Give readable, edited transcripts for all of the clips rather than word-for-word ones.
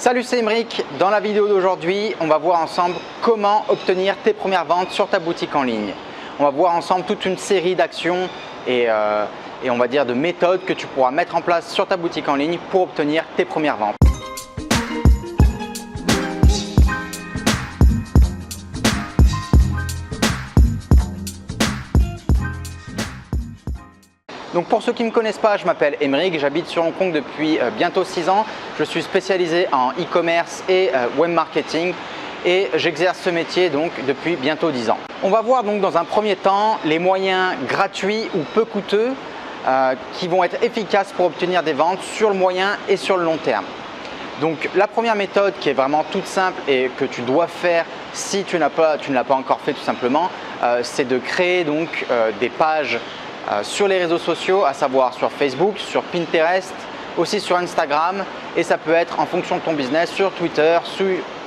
Salut, c'est Émeric. Dans la vidéo d'aujourd'hui, on va voir ensemble comment obtenir tes premières ventes sur ta boutique en ligne. On va voir ensemble toute une série d'actions et on va dire de méthodes que tu pourras mettre en place sur ta boutique en ligne pour obtenir tes premières ventes. Donc pour ceux qui ne me connaissent pas, je m'appelle Émeric, j'habite sur Hong Kong depuis bientôt 6 ans. Je suis spécialisé en e-commerce et web marketing et j'exerce ce métier donc depuis bientôt 10 ans. On va voir donc dans un premier temps les moyens gratuits ou peu coûteux qui vont être efficaces pour obtenir des ventes sur le moyen et sur le long terme. Donc la première méthode qui est vraiment toute simple et que tu dois faire si tu ne l'as pas encore fait tout simplement, c'est de créer donc des pages sur les réseaux sociaux, à savoir sur Facebook, sur Pinterest, aussi sur Instagram, et ça peut être en fonction de ton business sur Twitter,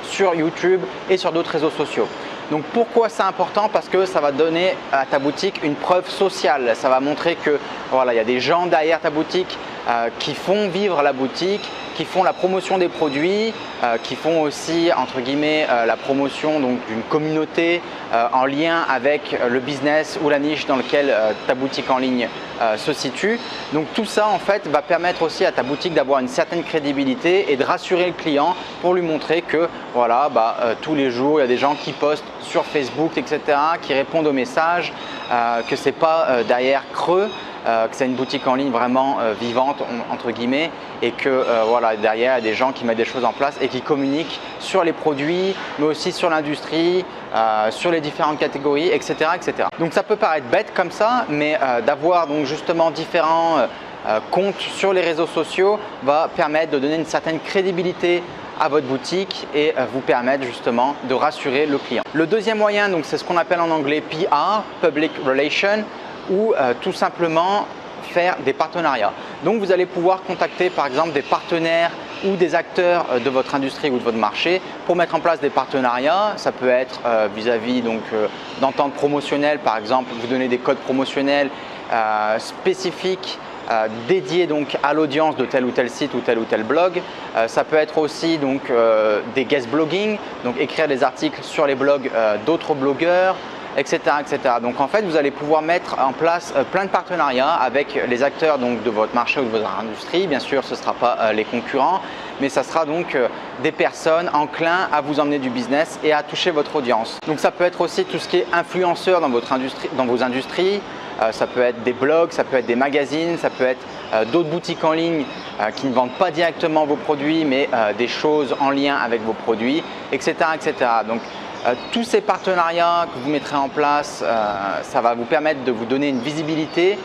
sur YouTube et sur d'autres réseaux sociaux. Donc pourquoi c'est important? Parce que ça va donner à ta boutique une preuve sociale. Ça va montrer que voilà, il y a des gens derrière ta boutique qui font vivre la boutique, qui font la promotion des produits, qui font aussi entre guillemets la promotion d'une communauté en lien avec le business ou la niche dans lequel ta boutique en ligne se situe. Donc tout ça en fait va permettre aussi à ta boutique d'avoir une certaine crédibilité et de rassurer le client pour lui montrer que voilà, tous les jours il y a des gens qui postent sur Facebook, etc., qui répondent aux messages, que ce n'est pas derrière creux. Que c'est une boutique en ligne vraiment vivante entre guillemets et que voilà, derrière il y a des gens qui mettent des choses en place et qui communiquent sur les produits mais aussi sur l'industrie, sur les différentes catégories, etc., etc. Donc ça peut paraître bête comme ça, mais d'avoir donc justement différents comptes sur les réseaux sociaux va permettre de donner une certaine crédibilité à votre boutique et vous permettre justement de rassurer le client. Le deuxième moyen, donc c'est ce qu'on appelle en anglais PR, Public Relations, ou tout simplement faire des partenariats. Donc vous allez pouvoir contacter par exemple des partenaires ou des acteurs de votre industrie ou de votre marché pour mettre en place des partenariats. Ça peut être vis-à-vis d'ententes promotionnelles, par exemple vous donnez des codes promotionnels spécifiques dédiés donc à l'audience de tel ou tel site ou tel blog. Ça peut être aussi donc des guest blogging, donc écrire des articles sur les blogs d'autres blogueurs, etc., etc. Donc en fait, vous allez pouvoir mettre en place plein de partenariats avec les acteurs donc, de votre marché ou de votre industrie. Bien sûr, ce ne sera pas les concurrents, mais ça sera donc des personnes enclins à vous emmener du business et à toucher votre audience. Donc ça peut être aussi tout ce qui est influenceur dans votre industrie, dans vos industries. Ça peut être des blogs, ça peut être des magazines, ça peut être d'autres boutiques en ligne qui ne vendent pas directement vos produits, mais des choses en lien avec vos produits, etc., etc. Donc tous ces partenariats que vous mettrez en place, ça va vous permettre de vous donner une visibilité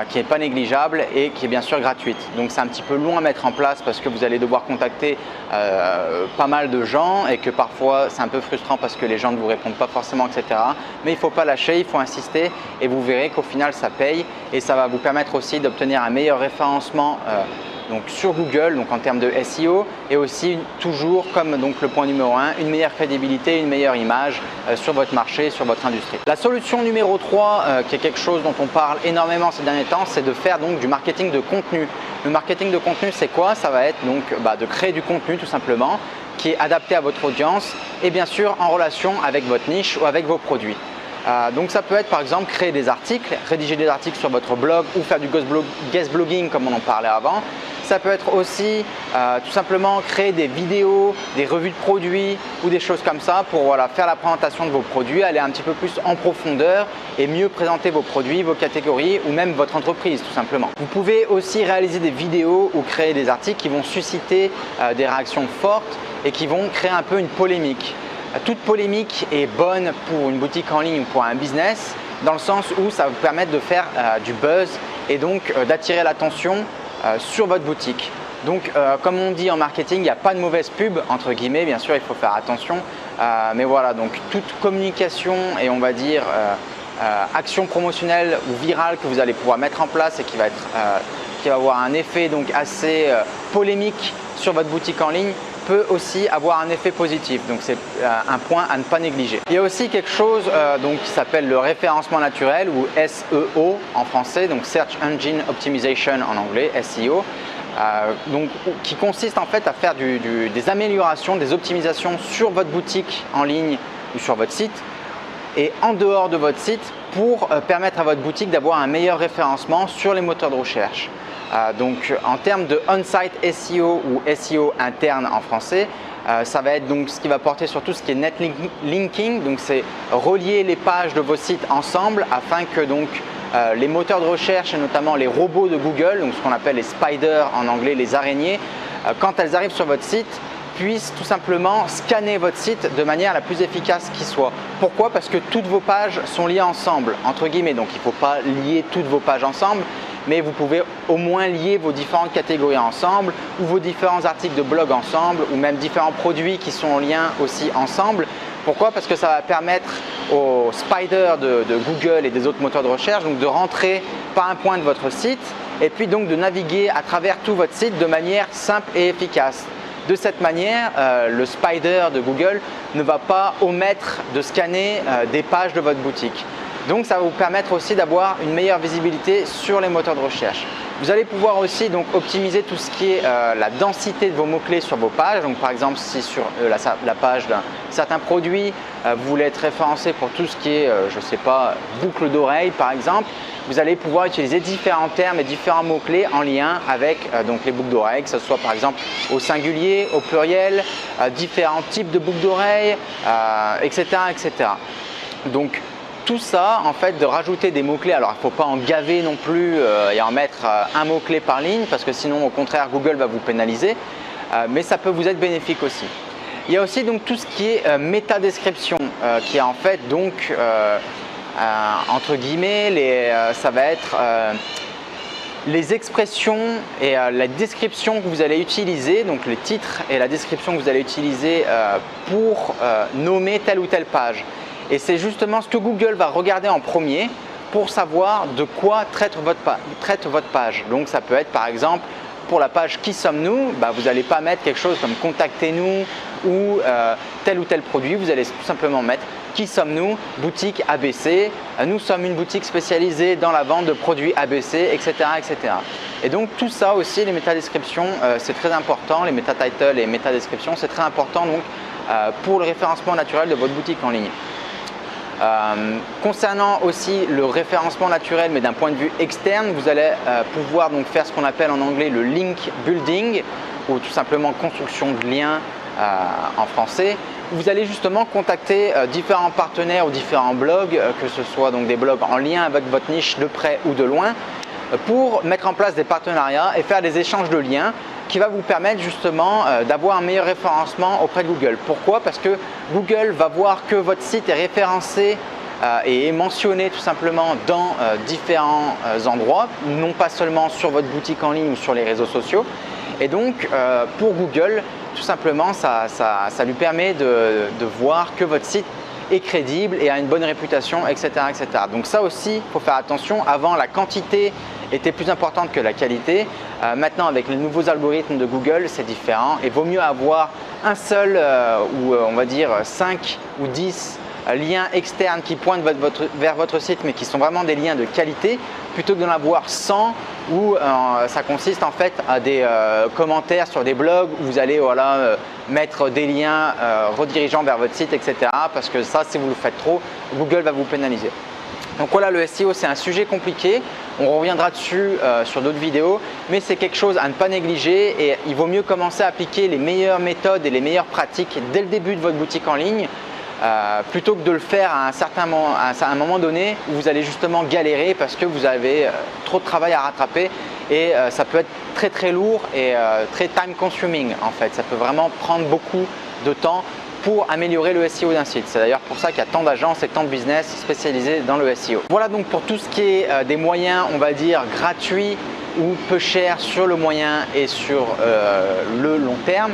qui n'est pas négligeable et qui est bien sûr gratuite. Donc c'est un petit peu long à mettre en place parce que vous allez devoir contacter pas mal de gens et que parfois c'est un peu frustrant parce que les gens ne vous répondent pas forcément, etc. Mais il ne faut pas lâcher, il faut insister et vous verrez qu'au final ça paye et ça va vous permettre aussi d'obtenir un meilleur référencement donc sur Google, donc en termes de SEO, et aussi toujours comme donc le point numéro 1, une meilleure crédibilité, une meilleure image sur votre marché, sur votre industrie. La solution numéro 3, qui est quelque chose dont on parle énormément ces derniers temps, c'est de faire donc du marketing de contenu. Le marketing de contenu, c'est quoi? Ça va être donc de créer du contenu tout simplement, qui est adapté à votre audience et bien sûr en relation avec votre niche ou avec vos produits. Donc ça peut être par exemple créer des articles, rédiger des articles sur votre blog ou faire du guest blogging comme on en parlait avant. Ça peut être aussi tout simplement créer des vidéos, des revues de produits ou des choses comme ça pour voilà, faire la présentation de vos produits, aller un petit peu plus en profondeur et mieux présenter vos produits, vos catégories ou même votre entreprise tout simplement. Vous pouvez aussi réaliser des vidéos ou créer des articles qui vont susciter des réactions fortes et qui vont créer un peu une polémique. Toute polémique est bonne pour une boutique en ligne ou pour un business dans le sens où ça va vous permettre de faire du buzz et donc d'attirer l'attention sur votre boutique. Donc comme on dit en marketing, il n'y a pas de mauvaise pub entre guillemets, bien sûr il faut faire attention, mais voilà, donc toute communication et on va dire action promotionnelle ou virale que vous allez pouvoir mettre en place et qui va avoir un effet donc assez polémique sur votre boutique en ligne peut aussi avoir un effet positif. Donc c'est un point à ne pas négliger. Il y a aussi quelque chose qui s'appelle le référencement naturel ou SEO en français, donc Search Engine Optimization en anglais, SEO. qui consiste en fait à faire des améliorations, des optimisations sur votre boutique en ligne ou sur votre site et en dehors de votre site pour permettre à votre boutique d'avoir un meilleur référencement sur les moteurs de recherche. Donc en termes de on-site SEO ou SEO interne en français, ça va être donc ce qui va porter sur tout ce qui est netlinking, donc c'est relier les pages de vos sites ensemble afin que donc les moteurs de recherche et notamment les robots de Google, donc ce qu'on appelle les spiders en anglais, les araignées, quand elles arrivent sur votre site, puissent tout simplement scanner votre site de manière la plus efficace qui soit. Pourquoi? Parce que toutes vos pages sont liées ensemble, entre guillemets, donc il ne faut pas lier toutes vos pages ensemble, mais vous pouvez au moins lier vos différentes catégories ensemble ou vos différents articles de blog ensemble ou même différents produits qui sont en lien aussi ensemble. Pourquoi? Parce que ça va permettre aux spiders de Google et des autres moteurs de recherche donc de rentrer par un point de votre site et puis donc de naviguer à travers tout votre site de manière simple et efficace. De cette manière, le spider de Google ne va pas omettre de scanner des pages de votre boutique. Donc ça va vous permettre aussi d'avoir une meilleure visibilité sur les moteurs de recherche. Vous allez pouvoir aussi donc optimiser tout ce qui est la densité de vos mots-clés sur vos pages. Donc par exemple, si sur la page d'un certain produit, vous voulez être référencé pour tout ce qui est, je ne sais pas, boucle d'oreille par exemple, vous allez pouvoir utiliser différents termes et différents mots-clés en lien avec donc les boucles d'oreilles, que ce soit par exemple au singulier, au pluriel, différents types de boucles d'oreilles, etc., etc. Donc tout ça, en fait, de rajouter des mots-clés, alors il ne faut pas en gaver non plus et en mettre un mot-clé par ligne parce que sinon, au contraire, Google va vous pénaliser, mais ça peut vous être bénéfique aussi. Il y a aussi donc tout ce qui est métadescription qui est en fait donc, entre guillemets, ça va être les expressions et la description que vous allez utiliser, donc les titres et la description que vous allez utiliser pour nommer telle ou telle page. Et c'est justement ce que Google va regarder en premier pour savoir de quoi traite votre page. Donc ça peut être par exemple pour la page Qui sommes-nous, vous n'allez pas mettre quelque chose comme Contactez-nous ou tel produit, vous allez tout simplement mettre Qui sommes-nous, boutique ABC, nous sommes une boutique spécialisée dans la vente de produits ABC, etc. etc. Et donc tout ça aussi, les métadescriptions, c'est très important, les métatitles et métadescriptions, c'est très important donc, pour le référencement naturel de votre boutique en ligne. Concernant aussi le référencement naturel mais d'un point de vue externe, vous allez pouvoir donc faire ce qu'on appelle en anglais le link building ou tout simplement construction de liens en français. Vous allez justement contacter différents partenaires ou différents blogs, que ce soit donc des blogs en lien avec votre niche de près ou de loin, pour mettre en place des partenariats et faire des échanges de liens qui va vous permettre justement d'avoir un meilleur référencement auprès de Google. Pourquoi? Parce que Google va voir que votre site est référencé et est mentionné tout simplement dans différents endroits, non pas seulement sur votre boutique en ligne ou sur les réseaux sociaux. Et donc pour Google, tout simplement, ça lui permet de voir que votre site est crédible et a une bonne réputation, etc. etc. Donc ça aussi, il faut faire attention. Avant, la quantité était plus importante que la qualité. Maintenant, avec les nouveaux algorithmes de Google, c'est différent. Et vaut mieux avoir un seul ou on va dire 5 ou 10 liens externes qui pointent vers votre site mais qui sont vraiment des liens de qualité plutôt que d'en avoir 100 où ça consiste en fait à des commentaires sur des blogs où vous allez mettre des liens redirigeant vers votre site, etc. Parce que ça, si vous le faites trop, Google va vous pénaliser. Donc voilà, le SEO, c'est un sujet compliqué. On reviendra dessus sur d'autres vidéos, mais c'est quelque chose à ne pas négliger et il vaut mieux commencer à appliquer les meilleures méthodes et les meilleures pratiques dès le début de votre boutique en ligne plutôt que de le faire à un moment donné où vous allez justement galérer parce que vous avez trop de travail à rattraper et ça peut être très très lourd et très time consuming en fait. Ça peut vraiment prendre beaucoup de temps pour améliorer le SEO d'un site. C'est d'ailleurs pour ça qu'il y a tant d'agences et tant de business spécialisés dans le SEO. Voilà donc pour tout ce qui est des moyens, on va dire, gratuits ou peu chers sur le moyen et sur le long terme.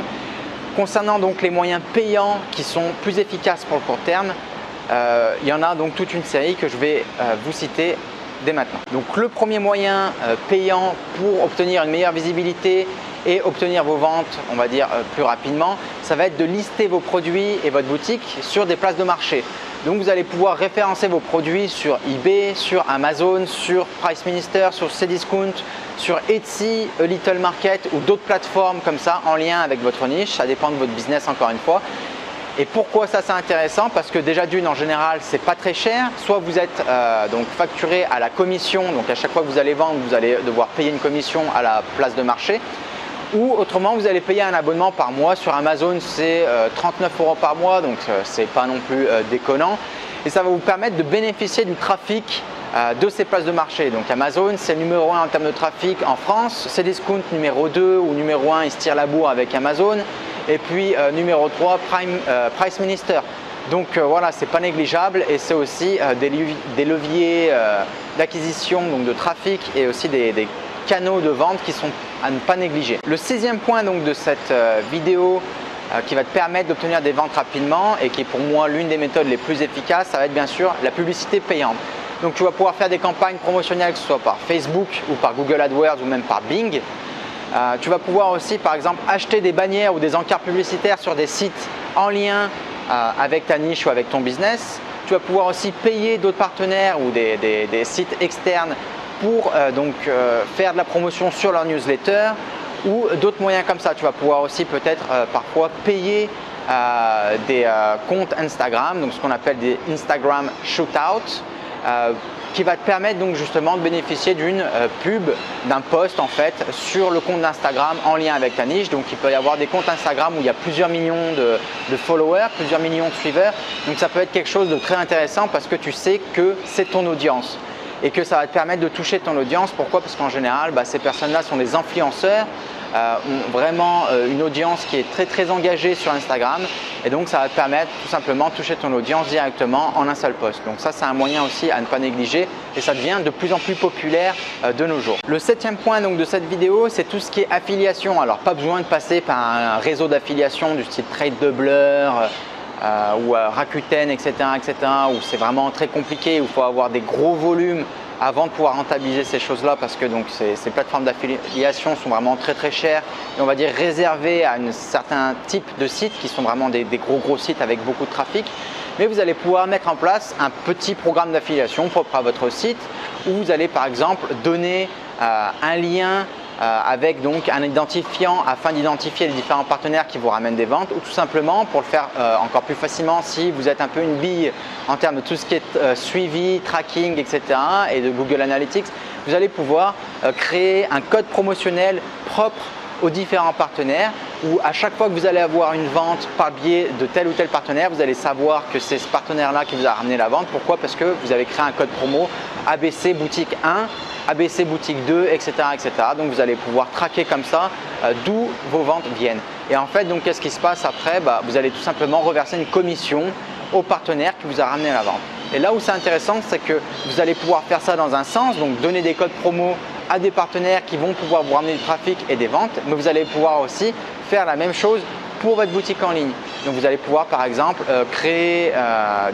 Concernant donc les moyens payants qui sont plus efficaces pour le court terme, il y en a donc toute une série que je vais vous citer dès maintenant. Donc le premier moyen payant pour obtenir une meilleure visibilité et obtenir vos ventes, on va dire, plus rapidement, ça va être de lister vos produits et votre boutique sur des places de marché. Donc vous allez pouvoir référencer vos produits sur eBay, sur Amazon, sur Price Minister, sur Cdiscount, sur Etsy, A Little Market ou d'autres plateformes comme ça en lien avec votre niche. Ça dépend de votre business encore une fois. Et pourquoi ça c'est intéressant? Parce que déjà d'une en général c'est pas très cher. Soit vous êtes donc facturé à la commission, donc à chaque fois que vous allez vendre vous allez devoir payer une commission à la place de marché. Ou autrement, vous allez payer un abonnement par mois. Sur Amazon, c'est 39 € par mois, donc c'est pas non plus déconnant. Et ça va vous permettre de bénéficier du trafic de ces places de marché. Donc Amazon, c'est le numéro 1 en termes de trafic en France. Cdiscount numéro 2 ou numéro 1, il se tire la bourre avec Amazon. Et puis numéro 3, Price Minister. Donc voilà, c'est pas négligeable et c'est aussi des leviers d'acquisition, donc de trafic et aussi des canaux de vente qui sont à ne pas négliger. Le 6e point donc de cette vidéo qui va te permettre d'obtenir des ventes rapidement et qui est pour moi l'une des méthodes les plus efficaces, ça va être bien sûr la publicité payante. Donc tu vas pouvoir faire des campagnes promotionnelles que ce soit par Facebook ou par Google AdWords ou même par Bing. Tu vas pouvoir aussi par exemple acheter des bannières ou des encarts publicitaires sur des sites en lien avec ta niche ou avec ton business. Tu vas pouvoir aussi payer d'autres partenaires ou des sites externes pour faire de la promotion sur leur newsletter ou d'autres moyens comme ça. Tu vas pouvoir aussi peut-être parfois payer des comptes Instagram, donc ce qu'on appelle des Instagram Shootouts, qui va te permettre donc justement de bénéficier d'une pub, d'un post en fait sur le compte d'Instagram en lien avec ta niche. Donc il peut y avoir des comptes Instagram où il y a plusieurs millions de followers, plusieurs millions de suiveurs. Donc ça peut être quelque chose de très intéressant parce que tu sais que c'est ton audience et que ça va te permettre de toucher ton audience. Pourquoi? Parce qu'en général, ces personnes-là sont des influenceurs, ont vraiment une audience qui est très très engagée sur Instagram et donc ça va te permettre tout simplement de toucher ton audience directement en un seul post. Donc ça c'est un moyen aussi à ne pas négliger et ça devient de plus en plus populaire de nos jours. Le 7e point donc de cette vidéo, c'est tout ce qui est affiliation. Alors pas besoin de passer par un réseau d'affiliation du style TradeDoubler ou Rakuten, etc., où c'est vraiment très compliqué, où il faut avoir des gros volumes avant de pouvoir rentabiliser ces choses-là parce que donc, ces plateformes d'affiliation sont vraiment très très chères et on va dire réservées à un certain type de sites qui sont vraiment des gros sites avec beaucoup de trafic. Mais vous allez pouvoir mettre en place un petit programme d'affiliation propre à votre site où vous allez par exemple donner un lien avec donc un identifiant afin d'identifier les différents partenaires qui vous ramènent des ventes ou tout simplement pour le faire encore plus facilement si vous êtes un peu une bille en termes de tout ce qui est suivi, tracking, etc. et de Google Analytics, vous allez pouvoir créer un code promotionnel propre aux différents partenaires où à chaque fois que vous allez avoir une vente par biais de tel ou tel partenaire, vous allez savoir que c'est ce partenaire-là qui vous a ramené la vente. Pourquoi? Parce que vous avez créé un code promo ABC boutique 1, ABC boutique 2, etc., etc. Donc vous allez pouvoir traquer comme ça d'où vos ventes viennent. Et en fait, donc qu'est-ce qui se passe après? Vous allez tout simplement reverser une commission au partenaire qui vous a ramené la vente. Et là où c'est intéressant, c'est que vous allez pouvoir faire ça dans un sens, donc donner des codes promo à des partenaires qui vont pouvoir vous ramener du trafic et des ventes, mais vous allez pouvoir aussi faire la même chose pour votre boutique en ligne. Donc vous allez pouvoir par exemple créer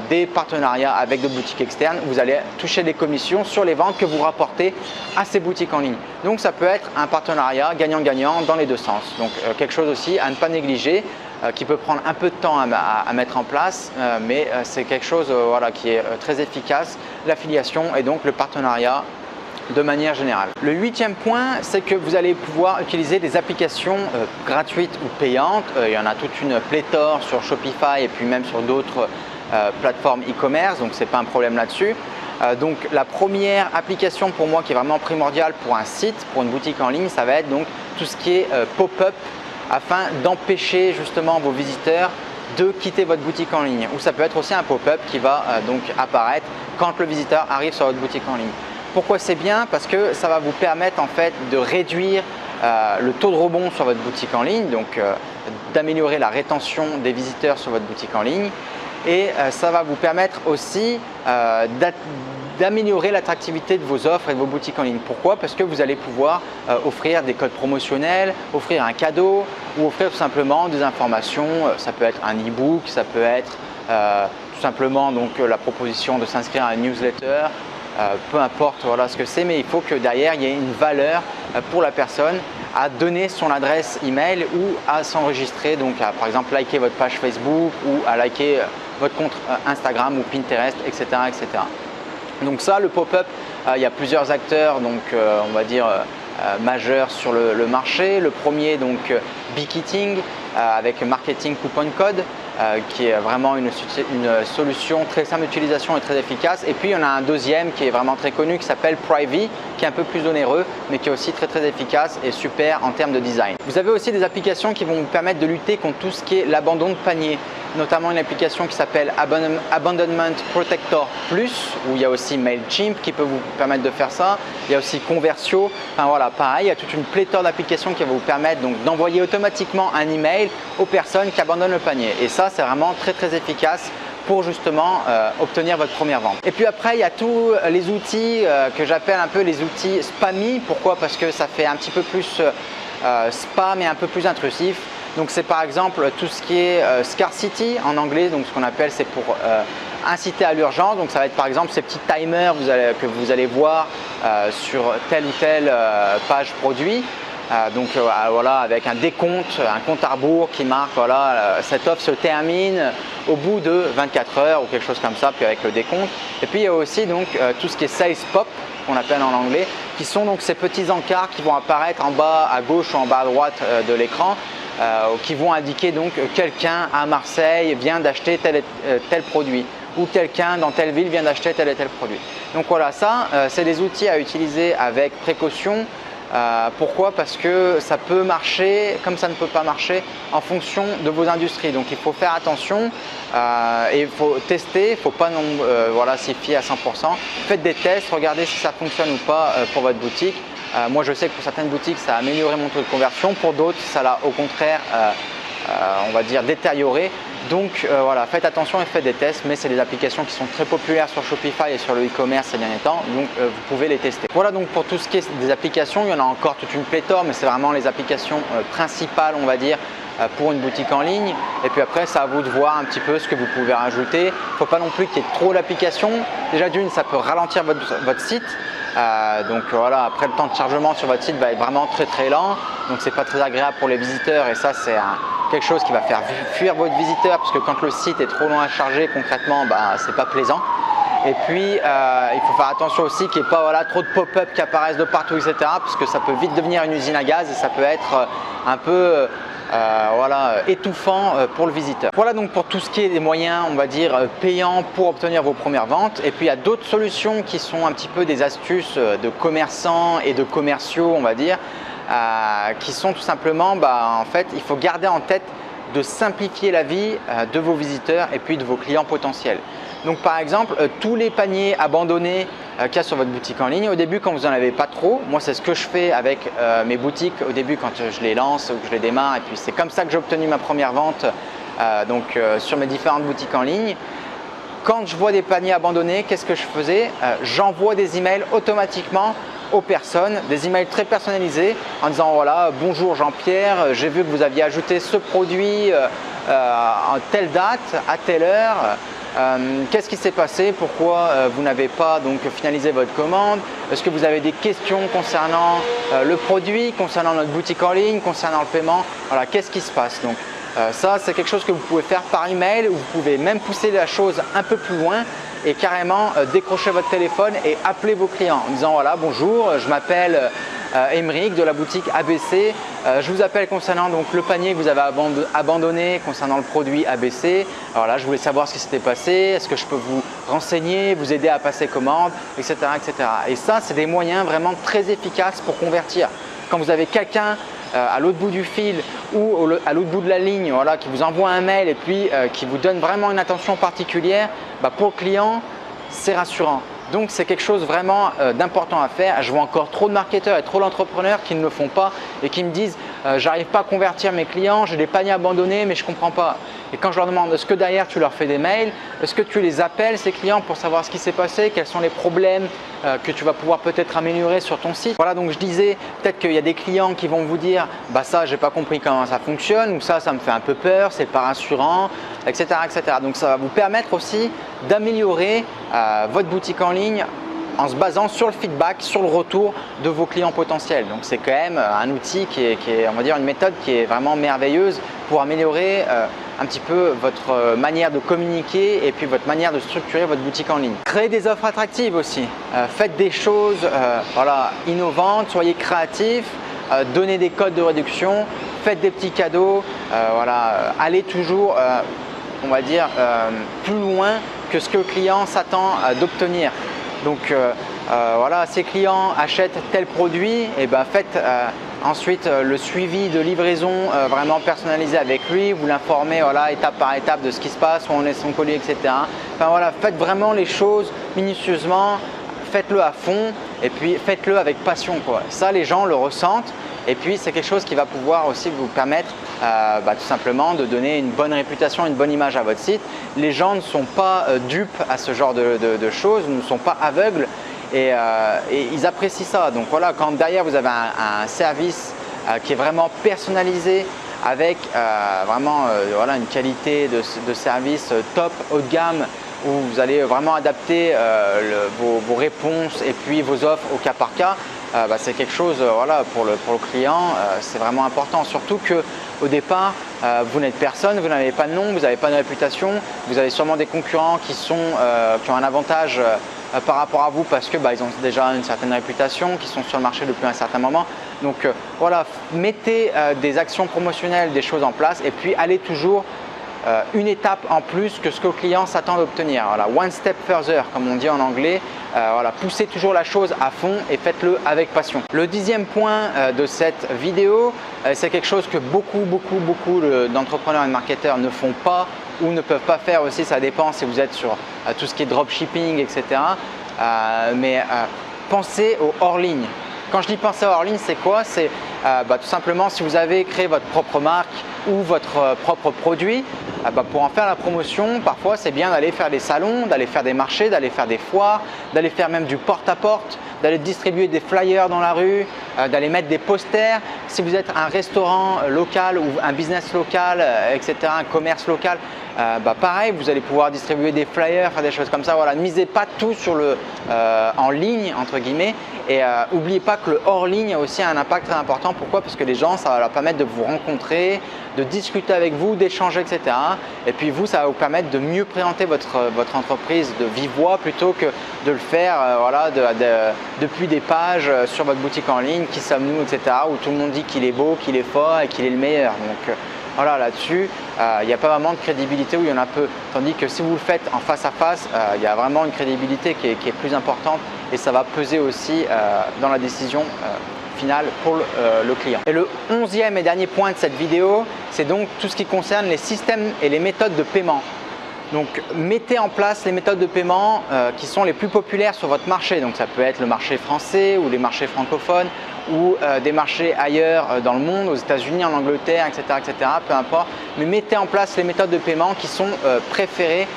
des partenariats avec d'autres boutiques externes. Vous allez toucher des commissions sur les ventes que vous rapportez à ces boutiques en ligne. Donc ça peut être un partenariat gagnant-gagnant dans les deux sens. Donc quelque chose aussi à ne pas négliger qui peut prendre un peu de temps à mettre en place, mais c'est quelque chose qui est très efficace, l'affiliation et donc le partenariat de manière générale. Le 8e point, c'est que vous allez pouvoir utiliser des applications gratuites ou payantes. Il y en a toute une pléthore sur Shopify et puis même sur d'autres plateformes e-commerce, donc ce n'est pas un problème là-dessus. Donc la première application pour moi qui est vraiment primordiale pour un site, pour une boutique en ligne, ça va être donc tout ce qui est pop-up afin d'empêcher justement vos visiteurs de quitter votre boutique en ligne. Ou ça peut être aussi un pop-up qui va donc apparaître quand le visiteur arrive sur votre boutique en ligne. Pourquoi c'est bien? Parce que ça va vous permettre en fait de réduire le taux de rebond sur votre boutique en ligne, donc d'améliorer la rétention des visiteurs sur votre boutique en ligne et ça va vous permettre aussi d'améliorer l'attractivité de vos offres et de vos boutiques en ligne. Pourquoi? Parce que vous allez pouvoir offrir des codes promotionnels, offrir un cadeau ou offrir tout simplement des informations. Ça peut être un e-book, ça peut être tout simplement donc, la proposition de s'inscrire à une newsletter. Peu importe ce que c'est, mais il faut que derrière il y ait une valeur pour la personne à donner son adresse email ou à s'enregistrer, donc à par exemple liker votre page Facebook ou à liker votre compte Instagram ou Pinterest, etc. etc. Donc ça, le pop-up, il y a plusieurs acteurs, donc on va dire majeurs sur le marché. Le premier, donc Beekeating avec Marketing Coupon Code, qui est vraiment une solution très simple d'utilisation et très efficace. Et puis, il y en a un deuxième qui est vraiment très connu qui s'appelle Privy, qui est un peu plus onéreux, mais qui est aussi très efficace et super en termes de design. Vous avez aussi des applications qui vont vous permettre de lutter contre tout ce qui est l'abandon de panier, notamment une application qui s'appelle Abandonment Protector Plus, où il y a aussi MailChimp qui peut vous permettre de faire ça. Il y a aussi Conversio. Enfin voilà, pareil, il y a toute une pléthore d'applications qui va vous permettre donc d'envoyer automatiquement un email aux personnes qui abandonnent le panier. Et ça, c'est vraiment très efficace pour justement obtenir votre première vente. Et puis après, il y a tous les outils que j'appelle un peu les outils spammy. Pourquoi? Parce que ça fait un petit peu plus spam et un peu plus intrusif. Donc c'est par exemple tout ce qui est scarcity en anglais, donc ce qu'on appelle, c'est pour inciter à l'urgence. Donc ça va être par exemple ces petits timers que vous allez voir sur telle ou telle page produit. Voilà, avec un décompte, un compte à rebours qui marque voilà, cette offre se termine au bout de 24 heures ou quelque chose comme ça, puis avec le décompte. Et puis il y a aussi donc tout ce qui est sales pop qu'on appelle en anglais, qui sont donc ces petits encarts qui vont apparaître en bas à gauche ou en bas à droite de l'écran, qui vont indiquer donc quelqu'un à Marseille vient d'acheter tel produit, ou quelqu'un dans telle ville vient d'acheter tel et tel produit. Donc voilà, ça c'est des outils à utiliser avec précaution. Pourquoi? Parce que ça peut marcher comme ça ne peut pas marcher en fonction de vos industries. Donc il faut faire attention et il faut tester, il ne faut pas voilà, s'y fier à 100%. Faites des tests, regardez si ça fonctionne ou pas pour votre boutique. Moi je sais que pour certaines boutiques ça a amélioré mon taux de conversion, pour d'autres ça l'a au contraire on va dire détérioré. Donc voilà, faites attention et faites des tests, mais c'est des applications qui sont très populaires sur Shopify et sur le e-commerce ces derniers temps, donc vous pouvez les tester. Voilà donc pour tout ce qui est des applications, il y en a encore toute une pléthore, mais c'est vraiment les applications principales on va dire pour une boutique en ligne. Et puis après, c'est à vous de voir un petit peu ce que vous pouvez rajouter. Il ne faut pas non plus qu'il y ait trop d'applications. Déjà d'une, ça peut ralentir votre site. Donc voilà, après le temps de chargement sur votre site va être vraiment très lent. Donc c'est pas très agréable pour les visiteurs et ça c'est quelque chose qui va faire fuir votre visiteur parce que quand le site est trop long à charger, concrètement, c'est pas plaisant. Et puis il faut faire attention aussi qu'il n'y ait pas voilà, trop de pop-up qui apparaissent de partout, etc. Parce que ça peut vite devenir une usine à gaz et ça peut être un peu voilà, étouffant pour le visiteur. Voilà donc pour tout ce qui est des moyens, on va dire, payants pour obtenir vos premières ventes. Et puis il y a d'autres solutions qui sont un petit peu des astuces de commerçants et de commerciaux, on va dire, qui sont tout simplement, en fait, il faut garder en tête de simplifier la vie de vos visiteurs et puis de vos clients potentiels. Donc par exemple, tous les paniers abandonnés qu'il y a sur votre boutique en ligne, au début quand vous n'en avez pas trop, moi c'est ce que je fais avec mes boutiques au début quand je les lance ou que je les démarre, et puis c'est comme ça que j'ai obtenu ma première vente sur mes différentes boutiques en ligne. Quand je vois des paniers abandonnés, qu'est-ce que je faisais? J'envoie des emails automatiquement aux personnes, des emails très personnalisés en disant voilà, bonjour Jean-Pierre, j'ai vu que vous aviez ajouté ce produit à telle date, à telle heure. Qu'est-ce qui s'est passé? Pourquoi vous n'avez pas donc finalisé votre commande? Est-ce que vous avez des questions concernant le produit, concernant notre boutique en ligne, concernant le paiement? Voilà, qu'est-ce qui se passe? Donc ça, c'est quelque chose que vous pouvez faire par email, ou vous pouvez même pousser la chose un peu plus loin et carrément décrocher votre téléphone et appeler vos clients en disant voilà, bonjour, je m'appelle Émeric de la boutique ABC. Je vous appelle concernant donc le panier que vous avez abandonné concernant le produit ABC. Alors là, je voulais savoir ce qui s'était passé, est-ce que je peux vous renseigner, vous aider à passer commande, etc. etc. Et ça, c'est des moyens vraiment très efficaces pour convertir. Quand vous avez quelqu'un à l'autre bout du fil ou à l'autre bout de la ligne, voilà, qui vous envoie un mail et puis qui vous donne vraiment une attention particulière, pour le client, c'est rassurant. Donc c'est quelque chose vraiment d'important à faire. Je vois encore trop de marketeurs et trop d'entrepreneurs qui ne le font pas et qui me disent j'arrive pas à convertir mes clients, j'ai des paniers abandonnés mais je ne comprends pas. Et quand je leur demande est-ce que derrière tu leur fais des mails, est-ce que tu les appelles ces clients pour savoir ce qui s'est passé, quels sont les problèmes que tu vas pouvoir peut-être améliorer sur ton site. Voilà, donc je disais peut-être qu'il y a des clients qui vont vous dire ça j'ai pas compris comment ça fonctionne, ou ça me fait un peu peur, c'est pas rassurant, etc., etc. Donc ça va vous permettre aussi d'améliorer votre boutique en ligne en se basant sur le feedback, sur le retour de vos clients potentiels. Donc c'est quand même un outil qui est, on va dire, une méthode qui est vraiment merveilleuse pour améliorer un petit peu votre manière de communiquer et puis votre manière de structurer votre boutique en ligne. Créez des offres attractives aussi. Faites des choses voilà, innovantes, soyez créatifs, donnez des codes de réduction, faites des petits cadeaux, voilà, allez toujours, on va dire, plus loin que ce que le client s'attend d'obtenir. Donc voilà, si les clients achètent tel produit, et ben faites ensuite le suivi de livraison vraiment personnalisé avec lui, vous l'informez voilà, étape par étape de ce qui se passe, où on laisse son colis, etc. Enfin voilà, faites vraiment les choses minutieusement, faites-le à fond et puis faites-le avec passion, quoi. Ça, les gens le ressentent. Et puis, c'est quelque chose qui va pouvoir aussi vous permettre tout simplement de donner une bonne réputation, une bonne image à votre site. Les gens ne sont pas dupes à ce genre de choses, ne sont pas aveugles et ils apprécient ça. Donc voilà, quand derrière vous avez un service qui est vraiment personnalisé avec vraiment voilà, une qualité de service top, haut de gamme, où vous allez vraiment adapter vos réponses et puis vos offres au cas par cas, c'est quelque chose voilà, pour le client, c'est vraiment important. Surtout qu'au départ, vous n'êtes personne, vous n'avez pas de nom, vous n'avez pas de réputation, vous avez sûrement des concurrents qui ont un avantage par rapport à vous parce que ils ont déjà une certaine réputation, qui sont sur le marché depuis un certain moment. Donc voilà, mettez des actions promotionnelles, des choses en place et puis allez toujours une étape en plus que ce que le client s'attend d'obtenir. Voilà, one step further comme on dit en anglais. Voilà, poussez toujours la chose à fond et faites-le avec passion. Le 10e point de cette vidéo, c'est quelque chose que beaucoup d'entrepreneurs et de marketeurs ne font pas ou ne peuvent pas faire aussi, ça dépend si vous êtes sur tout ce qui est dropshipping, etc. Mais pensez au hors-ligne. Quand je dis penser au hors-ligne, c'est quoi? C'est tout simplement si vous avez créé votre propre marque ou votre propre produit, pour en faire la promotion, parfois c'est bien d'aller faire des salons, d'aller faire des marchés, d'aller faire des foires, d'aller faire même du porte-à-porte, d'aller distribuer des flyers dans la rue, d'aller mettre des posters. Si vous êtes un restaurant local ou un business local, etc., un commerce local, pareil, vous allez pouvoir distribuer des flyers, faire des choses comme ça. Voilà, ne misez pas tout sur le en ligne, entre guillemets, et n'oubliez pas que le hors ligne a aussi un impact très important. Pourquoi? Parce que les gens, ça va leur permettre de vous rencontrer, de discuter avec vous, d'échanger, etc. Et puis vous, ça va vous permettre de mieux présenter votre entreprise de vive voix plutôt que de le faire voilà, depuis des pages sur votre boutique en ligne, qui sommes-nous, etc. où tout le monde dit qu'il est beau, qu'il est fort et qu'il est le meilleur. Donc voilà, là-dessus, il n'y a pas vraiment de crédibilité où il y en a peu. Tandis que si vous le faites en face à face, il y a vraiment une crédibilité qui est plus importante et ça va peser aussi dans la décision finale pour le client. Et le 11e et dernier point de cette vidéo, c'est donc tout ce qui concerne les systèmes et les méthodes de paiement. Donc mettez en place les méthodes de paiement qui sont les plus populaires sur votre marché. Donc ça peut être le marché français ou les marchés francophones ou des marchés ailleurs dans le monde, aux États-Unis, en Angleterre, etc., peu importe. Mais mettez en place les méthodes de paiement qui sont préférées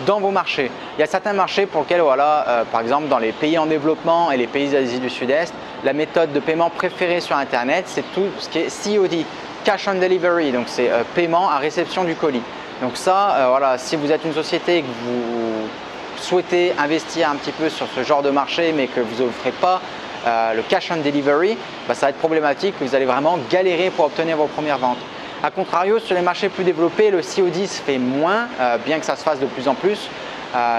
dans vos marchés. Il y a certains marchés pour lesquels, voilà, par exemple dans les pays en développement et les pays d'Asie du Sud-Est, la méthode de paiement préférée sur Internet, c'est tout ce qui est COD, Cash on Delivery, donc c'est paiement à réception du colis. Donc ça, voilà, si vous êtes une société et que vous souhaitez investir un petit peu sur ce genre de marché mais que vous n'offrez pas le cash on delivery, ça va être problématique, vous allez vraiment galérer pour obtenir vos premières ventes. A contrario, sur les marchés plus développés, le COD se fait moins, bien que ça se fasse de plus en plus.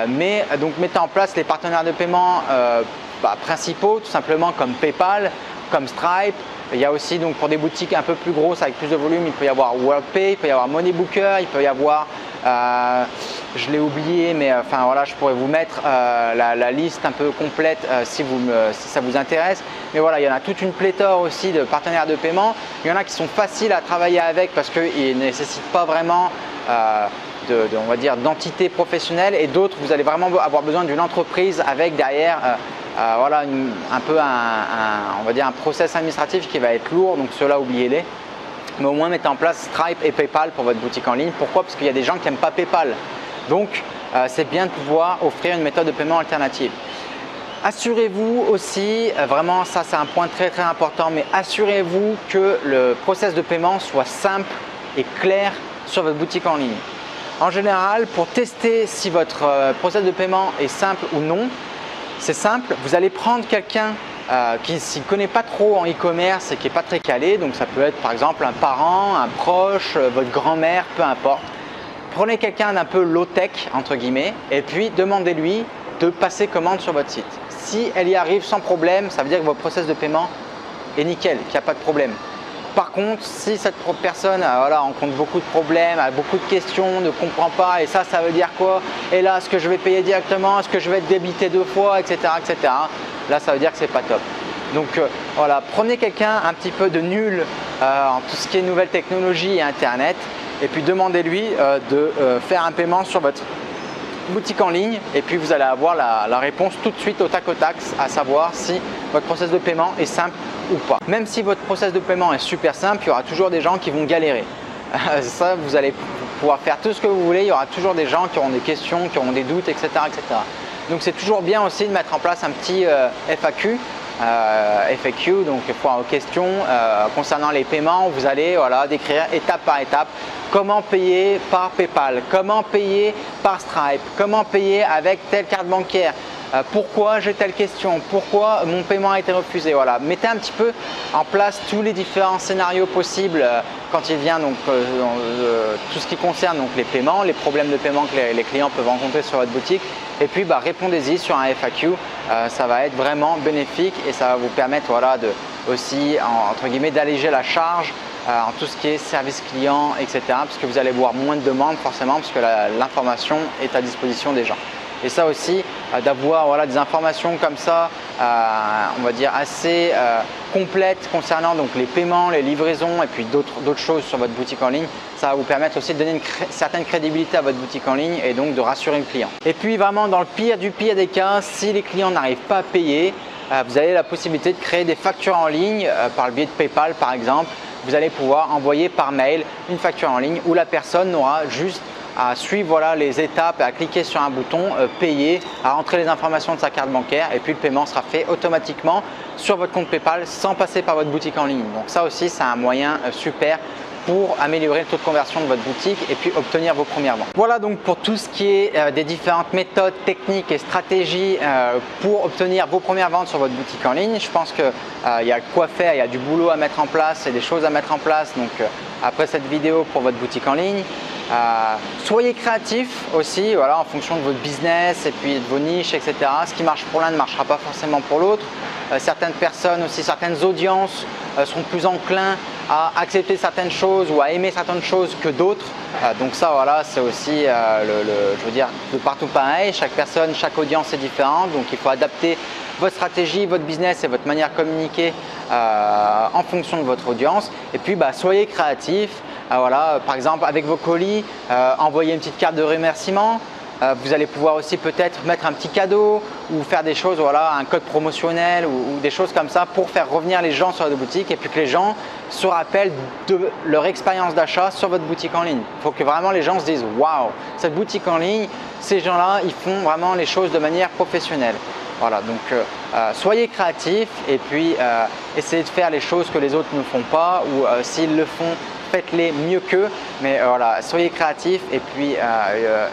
Mais donc mettez en place les partenaires de paiement principaux, tout simplement comme PayPal, comme Stripe. Il y a aussi donc pour des boutiques un peu plus grosses avec plus de volume, il peut y avoir WorldPay, il peut y avoir Moneybooker, il peut y avoir, je l'ai oublié, mais enfin voilà, je pourrais vous mettre la liste un peu complète si ça vous intéresse. Mais voilà, il y en a toute une pléthore aussi de partenaires de paiement. Il y en a qui sont faciles à travailler avec parce qu'ils ne nécessitent pas vraiment on va dire d'entité professionnelle, et d'autres vous allez vraiment avoir besoin d'une entreprise avec derrière voilà, un peu on va dire un process administratif qui va être lourd, donc ceux-là oubliez-les. Mais au moins mettez en place Stripe et PayPal pour votre boutique en ligne. Pourquoi? Parce qu'il y a des gens qui n'aiment pas PayPal. Donc c'est bien de pouvoir offrir une méthode de paiement alternative. Assurez-vous aussi, vraiment ça c'est un point très important, mais assurez-vous que le process de paiement soit simple et clair sur votre boutique en ligne. En général, pour tester si votre process de paiement est simple ou non, C'est simple, vous allez prendre quelqu'un qui ne s'y connaît pas trop en e-commerce et qui n'est pas très calé, donc ça peut être par exemple un parent, un proche, votre grand-mère, peu importe. Prenez quelqu'un d'un peu low-tech entre guillemets et puis demandez-lui de passer commande sur votre site. Si elle y arrive sans problème, ça veut dire que votre process de paiement est nickel, qu'il n'y a pas de problème. Par contre, si cette personne rencontre beaucoup de problèmes, a beaucoup de questions, ne comprend pas et ça veut dire quoi? Et là, est-ce que je vais payer directement? Est-ce que je vais être débité 2 fois, etc., etc. Là, ça veut dire que c'est pas top. Donc voilà, prenez quelqu'un un petit peu de nul en tout ce qui est nouvelles technologies et Internet et puis demandez-lui de faire un paiement sur votre boutique en ligne et puis vous allez avoir la réponse tout de suite au tac, à savoir si votre process de paiement est simple ou pas. Même si votre process de paiement est super simple, il y aura toujours des gens qui vont galérer. Ça, vous allez pouvoir faire tout ce que vous voulez, il y aura toujours des gens qui auront des questions, qui auront des doutes, etc. etc. Donc c'est toujours bien aussi de mettre en place un petit FAQ, donc foire aux questions concernant les paiements. Vous allez décrire étape par étape comment payer par PayPal, comment payer par Stripe, comment payer avec telle carte bancaire, pourquoi j'ai telle question, pourquoi mon paiement a été refusé. Voilà, mettez un petit peu en place tous les différents scénarios possibles quand il vient donc tout ce qui concerne donc les paiements, les problèmes de paiement que les clients peuvent rencontrer sur votre boutique. Et puis répondez-y sur un FAQ, ça va être vraiment bénéfique et ça va vous permettre aussi entre guillemets d'alléger la charge en tout ce qui est service client, etc. Parce que vous allez voir moins de demandes forcément parce que l'information est à disposition des gens. Et ça aussi, d'avoir des informations comme ça, on va dire assez complètes concernant donc les paiements, les livraisons et puis d'autres choses sur votre boutique en ligne, ça va vous permettre aussi de donner une certaine crédibilité à votre boutique en ligne et donc de rassurer le client. Et puis vraiment dans le pire du pire des cas, si les clients n'arrivent pas à payer, vous avez la possibilité de créer des factures en ligne par le biais de PayPal par exemple. Vous allez pouvoir envoyer par mail une facture en ligne où la personne aura juste à suivre les étapes, à cliquer sur un bouton payer, à rentrer les informations de sa carte bancaire et puis le paiement sera fait automatiquement sur votre compte PayPal sans passer par votre boutique en ligne. Donc ça aussi c'est un moyen super pour améliorer le taux de conversion de votre boutique et puis obtenir vos premières ventes. Voilà donc pour tout ce qui est des différentes méthodes, techniques et stratégies pour obtenir vos premières ventes sur votre boutique en ligne. Je pense qu'il y a quoi faire, il y a du boulot à mettre en place et des choses à mettre en place donc après cette vidéo pour votre boutique en ligne. Soyez créatif aussi en fonction de votre business et puis de vos niches, etc. Ce qui marche pour l'un ne marchera pas forcément pour l'autre. Certaines personnes aussi, certaines audiences seront plus enclins à accepter certaines choses ou à aimer certaines choses que d'autres. Donc ça c'est aussi je veux dire de partout pareil. Chaque personne, chaque audience est différente donc il faut adapter votre stratégie, votre business et votre manière de communiquer en fonction de votre audience. Et puis soyez créatif. Par exemple avec vos colis, envoyez une petite carte de remerciement. Vous allez pouvoir aussi peut-être mettre un petit cadeau ou faire des choses, un code promotionnel ou des choses comme ça pour faire revenir les gens sur votre boutique et puis que les gens se rappellent de leur expérience d'achat sur votre boutique en ligne. Il faut que vraiment les gens se disent « Waouh, cette boutique en ligne, ces gens-là, ils font vraiment les choses de manière professionnelle ». Voilà, donc soyez créatifs et puis essayez de faire les choses que les autres ne font pas ou s'ils le font, faites-les mieux qu'eux, mais soyez créatifs et puis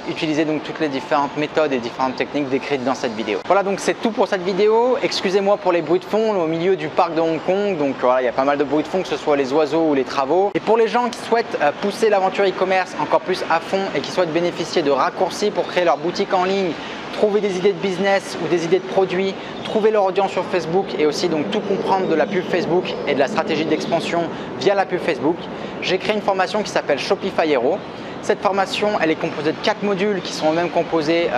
utilisez donc toutes les différentes méthodes et différentes techniques décrites dans cette vidéo. Voilà, donc c'est tout pour cette vidéo. Excusez-moi pour les bruits de fond au milieu du parc de Hong Kong, donc il y a pas mal de bruits de fond, que ce soit les oiseaux ou les travaux. Et pour les gens qui souhaitent pousser l'aventure e-commerce encore plus à fond et qui souhaitent bénéficier de raccourcis pour créer leur boutique en ligne, trouver des idées de business ou des idées de produits, trouver leur audience sur Facebook et aussi donc tout comprendre de la pub Facebook et de la stratégie d'expansion via la pub Facebook, j'ai créé une formation qui s'appelle Shopify Hero. Cette formation, elle est composée de 4 modules qui sont même composés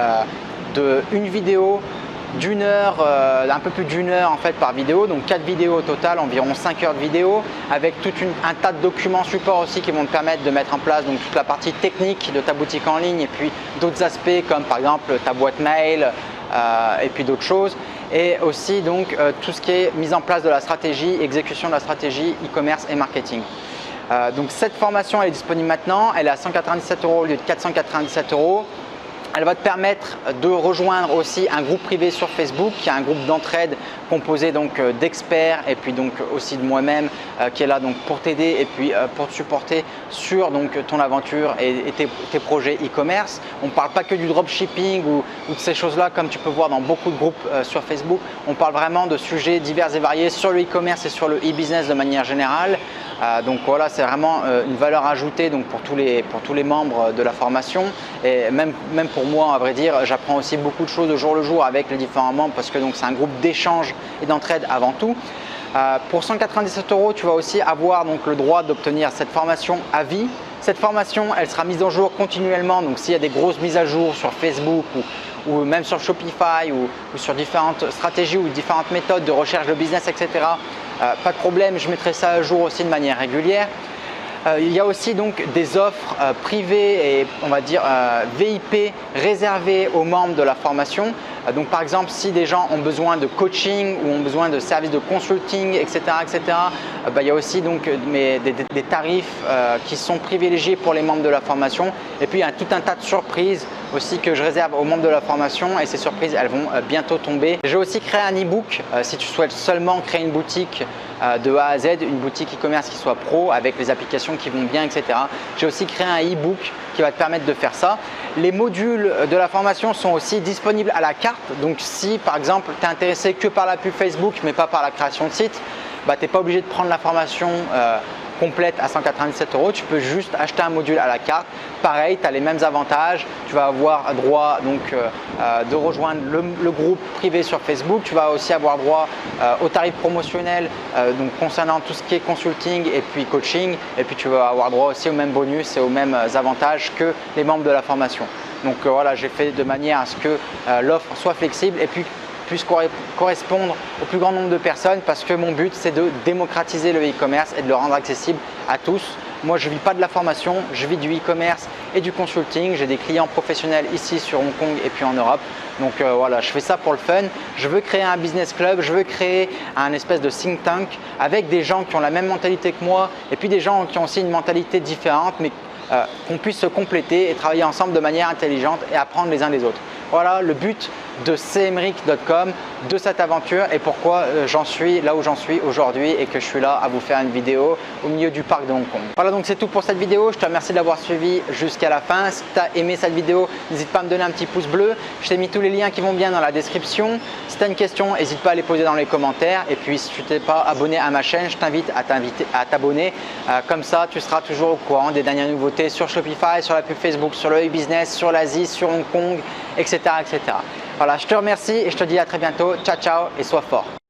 d'une vidéo, d'une heure, un peu plus d'une heure en fait par vidéo, donc 4 vidéos au total, environ 5 heures de vidéo, avec tout un tas de documents support aussi qui vont te permettre de mettre en place donc toute la partie technique de ta boutique en ligne et puis d'autres aspects comme par exemple ta boîte mail et puis d'autres choses. Et aussi donc tout ce qui est mise en place de la stratégie, exécution de la stratégie e-commerce et marketing. Donc cette formation elle est disponible maintenant, elle est à 197 € au lieu de 497 €. Elle va te permettre de rejoindre aussi un groupe privé sur Facebook qui est un groupe d'entraide composé donc d'experts et puis donc aussi de moi-même qui est là donc pour t'aider et puis pour te supporter sur donc ton aventure et tes projets e-commerce. On ne parle pas que du dropshipping ou de ces choses-là comme tu peux voir dans beaucoup de groupes sur Facebook. On parle vraiment de sujets divers et variés sur le e-commerce et sur le e-business de manière générale. Donc voilà, c'est vraiment une valeur ajoutée donc pour tous les membres de la formation et même pour moi, à vrai dire, j'apprends aussi beaucoup de choses au jour le jour avec les différents membres parce que c'est un groupe d'échange et d'entraide avant tout. Pour 197 €, tu vas aussi avoir donc le droit d'obtenir cette formation à vie. Cette formation, elle sera mise en jour continuellement, donc s'il y a des grosses mises à jour sur Facebook ou même sur Shopify ou sur différentes stratégies ou différentes méthodes de recherche de business, etc. Pas de problème, je mettrai ça à jour aussi de manière régulière. Il y a aussi donc des offres privées et on va dire VIP réservées aux membres de la formation. Donc par exemple, si des gens ont besoin de coaching ou ont besoin de services de consulting, etc., il y a aussi donc des tarifs qui sont privilégiés pour les membres de la formation. Et puis il y a tout un tas de surprises aussi que je réserve aux membres de la formation et ces surprises, elles vont bientôt tomber. J'ai aussi créé un e-book si tu souhaites seulement créer une boutique de A à Z, une boutique e-commerce qui soit pro avec les applications qui vont bien, etc. J'ai aussi créé un e-book qui va te permettre de faire ça. Les modules de la formation sont aussi disponibles à la carte. Donc si par exemple tu es intéressé que par la pub Facebook mais pas par la création de site, tu n'es pas obligé de prendre la formation complète à 197 €. Tu peux juste acheter un module à la carte. Pareil, tu as les mêmes avantages. Tu vas avoir droit donc, de rejoindre le groupe privé sur Facebook. Tu vas aussi avoir droit aux tarifs promotionnels donc concernant tout ce qui est consulting et puis coaching. Et puis tu vas avoir droit aussi aux mêmes bonus et aux mêmes avantages que les membres de la formation. Donc voilà, j'ai fait de manière à ce que l'offre soit flexible et puis puisse correspondre au plus grand nombre de personnes parce que mon but c'est de démocratiser le e-commerce et de le rendre accessible à tous. Moi je ne vis pas de la formation, je vis du e-commerce et du consulting. J'ai des clients professionnels ici sur Hong Kong et puis en Europe. Donc voilà, je fais ça pour le fun. Je veux créer un business club, je veux créer un espèce de think tank avec des gens qui ont la même mentalité que moi et puis des gens qui ont aussi une mentalité différente mais qu'on puisse se compléter et travailler ensemble de manière intelligente et apprendre les uns des autres. Voilà le but de cmric.com, de cette aventure et pourquoi j'en suis là où j'en suis aujourd'hui et que je suis là à vous faire une vidéo au milieu du parc de Hong Kong. Voilà, donc c'est tout pour cette vidéo. Je te remercie de l'avoir suivi jusqu'à la fin. Si tu as aimé cette vidéo, n'hésite pas à me donner un petit pouce bleu. Je t'ai mis tous les liens qui vont bien dans la description. Si tu as une question, n'hésite pas à les poser dans les commentaires. Et puis si tu t'es pas abonné à ma chaîne, je t'invite à t'abonner. Comme ça, tu seras toujours au courant des dernières nouveautés sur Shopify, sur la pub Facebook, sur le e-business, sur l'Asie, sur Hong Kong, etc. Voilà, je te remercie et je te dis à très bientôt. Ciao, ciao et sois fort.